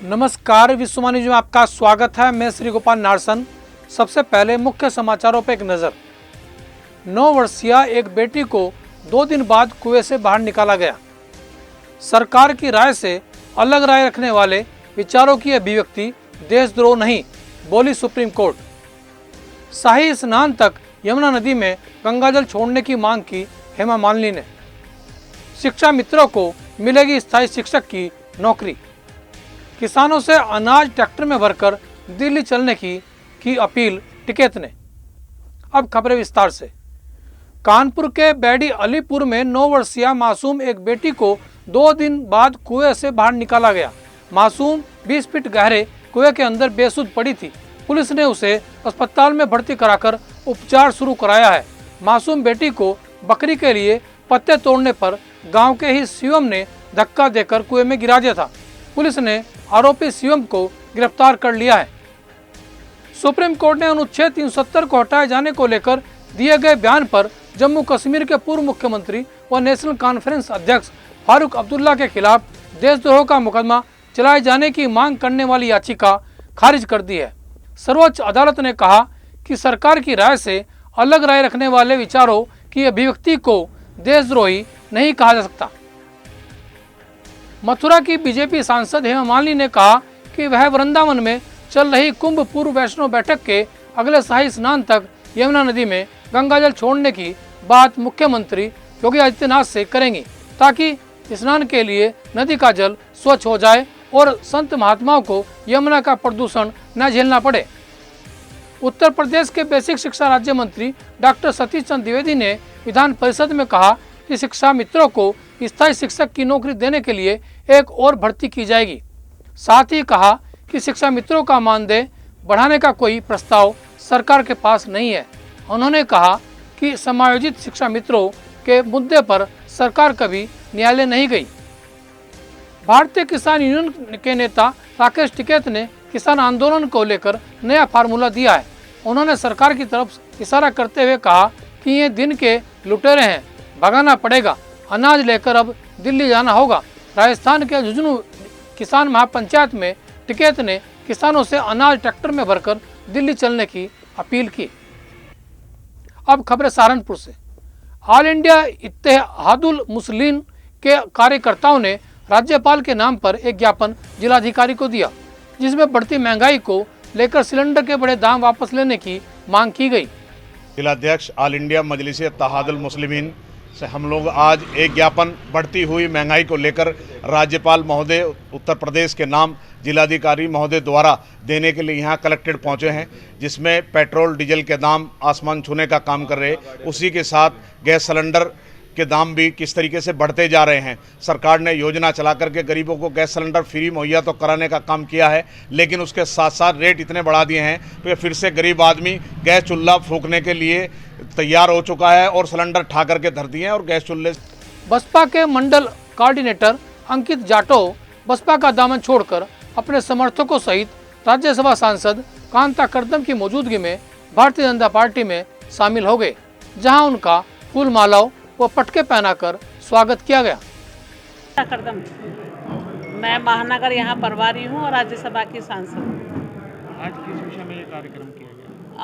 नमस्कार, विश्ववाणी न्यूज में आपका स्वागत है। मैं श्री गोपाल नारसन। सबसे पहले मुख्य समाचारों पर एक नजर। 9 वर्षीय एक बेटी को 2 दिन बाद कुएं से बाहर निकाला गया। सरकार की राय से अलग राय रखने वाले विचारों की अभिव्यक्ति देशद्रोह नहीं, बोली सुप्रीम कोर्ट। शाही स्नान तक यमुना नदी में गंगाजल छोड़ने की मांग की हेमा मालिनी ने। शिक्षा मित्रों को मिलेगी स्थायी शिक्षक की नौकरी। किसानों से अनाज ट्रैक्टर में भरकर दिल्ली चलने की अपील टिकैत ने। अब खबरें विस्तार से। कानपुर के बैडी अलीपुर में 9 वर्षीय मासूम एक बेटी को 2 दिन बाद कुएं से बाहर निकाला गया। मासूम 20 फीट गहरे कुएं के अंदर बेसुध पड़ी थी। पुलिस ने उसे अस्पताल में भर्ती कराकर उपचार शुरू कराया है। मासूम बेटी को बकरी के लिए पत्ते तोड़ने पर गांव के ही शिवम ने धक्का देकर कुएं में गिरा दिया था। पुलिस ने आरोपी शिवम को गिरफ्तार कर लिया है। सुप्रीम कोर्ट ने अनुच्छेद 370 को हटाए जाने को लेकर दिए गए बयान पर जम्मू कश्मीर के पूर्व मुख्यमंत्री व नेशनल कॉन्फ्रेंस अध्यक्ष फारूक अब्दुल्ला के खिलाफ देशद्रोह का मुकदमा चलाए जाने की मांग करने वाली याचिका खारिज कर दी है। सर्वोच्च अदालत ने कहा कि सरकार की राय से अलग राय रखने वाले विचारों की अभिव्यक्ति को देशद्रोही नहीं कहा जा सकता। मथुरा की बीजेपी सांसद हेमा मालिनी ने कहा कि वह वृंदावन में चल रही कुंभ पूर्व वैष्णो बैठक के अगले शाही स्नान तक यमुना नदी में गंगाजल छोड़ने की बात मुख्यमंत्री योगी आदित्यनाथ से करेंगी, ताकि स्नान के लिए नदी का जल स्वच्छ हो जाए और संत महात्माओं को यमुना का प्रदूषण न झेलना पड़े। उत्तर प्रदेश के बेसिक शिक्षा राज्य मंत्री डॉक्टर सतीश चंद्र द्विवेदी ने विधान परिषद में कहा कि शिक्षा मित्रों को स्थायी शिक्षक की नौकरी देने के लिए एक और भर्ती की जाएगी। साथ ही कहा कि शिक्षा मित्रों का मानदेय बढ़ाने का कोई प्रस्ताव सरकार के पास नहीं है। उन्होंने कहा कि समायोजित शिक्षा मित्रों के मुद्दे पर सरकार कभी न्यायालय नहीं गई। भारतीय किसान यूनियन के नेता राकेश टिकैत ने किसान आंदोलन को लेकर नया फार्मूला दिया है। उन्होंने सरकार की तरफ इशारा करते हुए कहा कि ये दिन के लुटेरे हैं, भगाना पड़ेगा, अनाज लेकर अब दिल्ली जाना होगा। राजस्थान के झुंझुनू किसान महापंचायत में टिकैत ने किसानों से अनाज ट्रैक्टर में भरकर दिल्ली चलने की अपील की। अब खबरें सहारनपुर से। ऑल इंडिया इत्तेहादुल मुस्लिमीन के कार्यकर्ताओं ने राज्यपाल के नाम पर एक ज्ञापन जिलाधिकारी को दिया, जिसमें बढ़ती महंगाई को लेकर सिलेंडर के बड़े दाम वापस लेने की मांग की गई। जिलाध्यक्ष ऑल इंडिया मजलिस इत्तेहादुल मुस्लिमीन से हम लोग आज एक ज्ञापन बढ़ती हुई महंगाई को लेकर राज्यपाल महोदय उत्तर प्रदेश के नाम जिलाधिकारी महोदय द्वारा देने के लिए यहाँ कलेक्टेड पहुँचे हैं, जिसमें पेट्रोल डीजल के दाम आसमान छूने का काम कर रहे, उसी के साथ गैस सिलेंडर के दाम भी किस तरीके से बढ़ते जा रहे हैं। सरकार ने योजना चला करके गरीबों को गैस सिलेंडर फ्री मुहैया तो कराने का काम किया है, लेकिन उसके साथ साथ रेट इतने बढ़ा दिए हैं तो फिर से गरीब आदमी गैस चूल्हा फूंकने के लिए तैयार हो चुका है और सिलेंडर ठा करके धर दिए हैं और गैस चूल्हे। बसपा के मंडल कोऑर्डिनेटर अंकित जाटव बसपा का दामन छोड़कर अपने समर्थकों सहित राज्यसभा सांसद कांता कर्दम की मौजूदगी में भारतीय जनता पार्टी में शामिल हो गए, जहां उनका फूल मालाओं व पटके पहनाकर स्वागत किया गया। कर्दम, मैं महानगर यहाँ प्रभारी हूँ और राज्यसभा की सांसद। आज किस विषय में ये कार्यक्रम किया गया?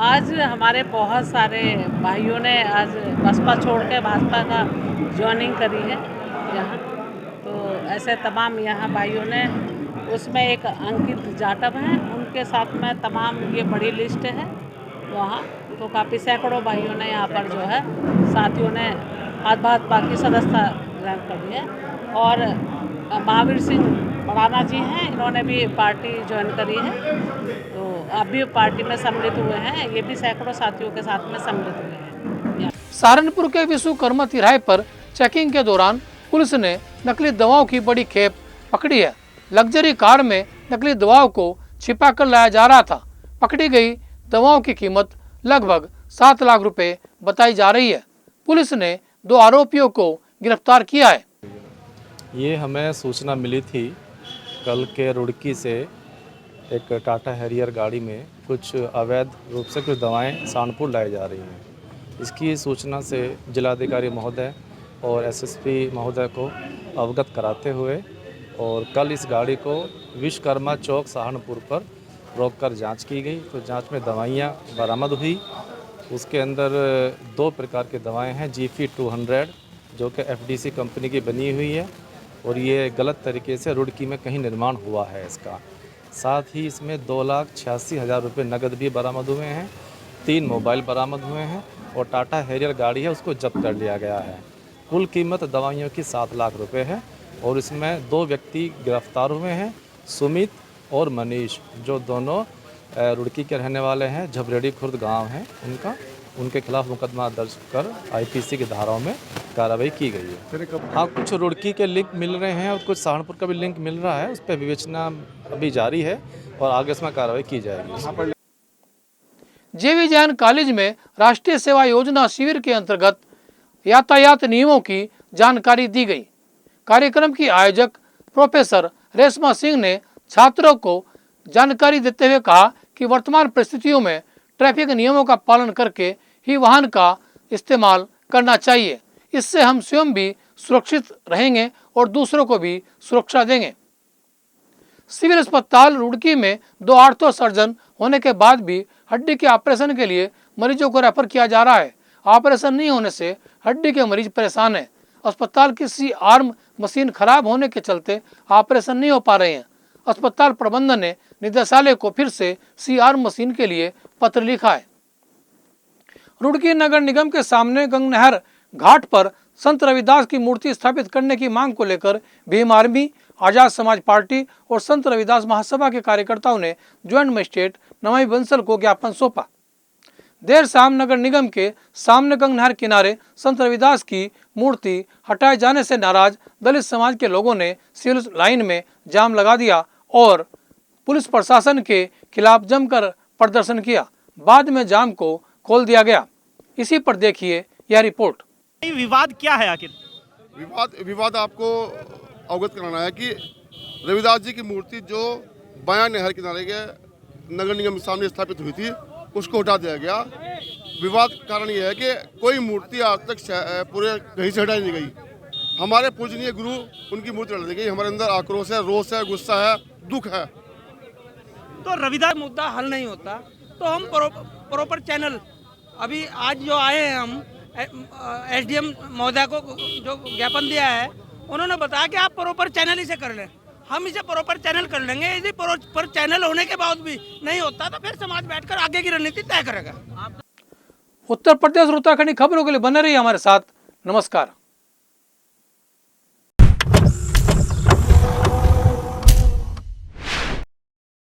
आज हमारे बहुत सारे भाइयों ने आज बसपा छोड़ के भाजपा का ज्वाइनिंग करी है यहाँ, तो ऐसे तमाम यहाँ भाइयों ने, उसमें एक अंकित जाटव हैं, उनके साथ में तमाम ये बड़ी लिस्ट है वहाँ, तो काफ़ी सैकड़ों भाइयों ने यहाँ पर जो है साथियों ने आज भाजपा की सदस्यता ग्रहण कर ली है। और महावीर सिंह बड़ाना जी हैं, इन्होंने भी पार्टी ज्वाइन करी है, तो अब भी पार्टी में सम्मिलित हुए हैं। ये भी सैकड़ों साथियों के साथ में सम्मिलित हुए हैं। सहारनपुर के विश्वकर्मा तिराहे पर चेकिंग के दौरान पुलिस ने नकली दवाओं की बड़ी खेप पकड़ी है। लग्जरी कार में नकली दवाओं को छिपा कर लाया जा रहा था। पकड़ी गई दवाओं की कीमत लगभग 7 लाख रुपए बताई जा रही है। पुलिस ने 2 आरोपियों को गिरफ्तार किया है। ये हमें सूचना मिली थी कल के रुड़की से एक टाटा हैरियर गाड़ी में कुछ अवैध रूप से कुछ दवाएं सहारनपुर लाई जा रही हैं। इसकी सूचना से जिलाधिकारी महोदय और एसएसपी महोदय को अवगत कराते हुए और कल इस गाड़ी को विश्वकर्मा चौक सहारनपुर पर रोककर जांच की गई। तो जांच में दवाइयाँ बरामद हुई। उसके अंदर 2 प्रकार की दवाएं हैं, GP 200 जो कि FDC कंपनी की बनी हुई है और ये गलत तरीके से रुड़की में कहीं निर्माण हुआ है इसका। साथ ही इसमें 2,86,000 रुपये नकद भी बरामद हुए हैं, 3 मोबाइल बरामद हुए हैं और टाटा हैरियर गाड़ी है उसको जब्त कर लिया गया है। कुल कीमत दवाइयों की 7 लाख रुपए है और इसमें 2 व्यक्ति गिरफ्तार हुए हैं, सुमित और मनीष, जो दोनों रुड़की के रहने वाले हैं, झबरेड़ी खुर्द गांव है उनके खिलाफ मुकदमा दर्ज कर IPC की धाराओं में कार्रवाई की गई है। हाँ, कुछ रुड़की के लिंक मिल रहे हैं और कुछ सहारनपुर का भी लिंक मिल रहा है, उस पर विवेचना अभी जारी है और आगे इसमें कार्रवाई की जाएगी। JV जैन कॉलेज में राष्ट्रीय सेवा योजना शिविर के अंतर्गत यातायात नियमों की जानकारी दी गई। कार्यक्रम की आयोजक प्रोफेसर रेशमा सिंह ने छात्रों को जानकारी देते हुए कहा कि वर्तमान परिस्थितियों में ट्रैफिक नियमों का पालन करके ही वाहन का इस्तेमाल करना चाहिए। इससे हम स्वयं भी सुरक्षित रहेंगे और दूसरों को भी सुरक्षा देंगे। सिविल अस्पताल रुड़की में 2 आर्थो सर्जन होने के बाद भी हड्डी के ऑपरेशन के लिए मरीजों को रेफर किया जा रहा है। ऑपरेशन नहीं होने से हड्डी के मरीज परेशान हैं। अस्पताल की C-आर्म मशीन खराब होने के चलते ऑपरेशन नहीं हो पा रहे हैं। अस्पताल प्रबंधन ने निदेशालय को फिर से C-आर्म मशीन के लिए पत्र लिखा है। रुड़की नगर निगम के सामने गंग नहर घाट पर संत रविदास की मूर्ति स्थापित करने की मांग को लेकर भीम आर्मी, आजाद समाज पार्टी और संत रविदास महासभा के कार्यकर्ताओं ने ज्वाइंट मजिस्ट्रेट नमामि बंसल को ज्ञापन सौंपा। देर शाम नगर निगम के सामने गंग नहर किनारे संत रविदास की मूर्ति हटाए जाने से नाराज दलित समाज के लोगों ने सिविल लाइन में जाम लगा दिया और पुलिस प्रशासन के खिलाफ जमकर प्रदर्शन किया। बाद में जाम को खोल दिया गया। इसी पर देखिए यह रिपोर्ट। विवाद क्या है आखिर? विवाद आपको अवगत कराना है कि रविदास जी की मूर्ति जो बायां नहर किनारे के नगर निगम के सामने स्थापित हुई थी उसको हटा दिया गया। विवाद कारण यह है कि कोई मूर्ति आज तक पूरे कहीं से हटाई नहीं गई। हमारे पूजनीय गुरु उनकी मूर्ति हटा दी गई। हमारे अंदर आक्रोश है, रोष है, गुस्सा है, दुख है। तो रविदास मुद्दा हल नहीं होता तो हम प्रॉपर चैनल, अभी आज जो आए हैं हम SDM महोदय को जो ज्ञापन दिया है उन्होंने बताया कि आप प्रॉपर चैनल इसे कर लें। हम इसे प्रॉपर चैनल कर लेंगे। यदि पर चैनल होने के बाद भी नहीं होता तो फिर समाज बैठकर आगे की रणनीति तय करेगा। उत्तर प्रदेश और उत्तराखंड की खबरों के लिए बने रहिए हमारे साथ। नमस्कार।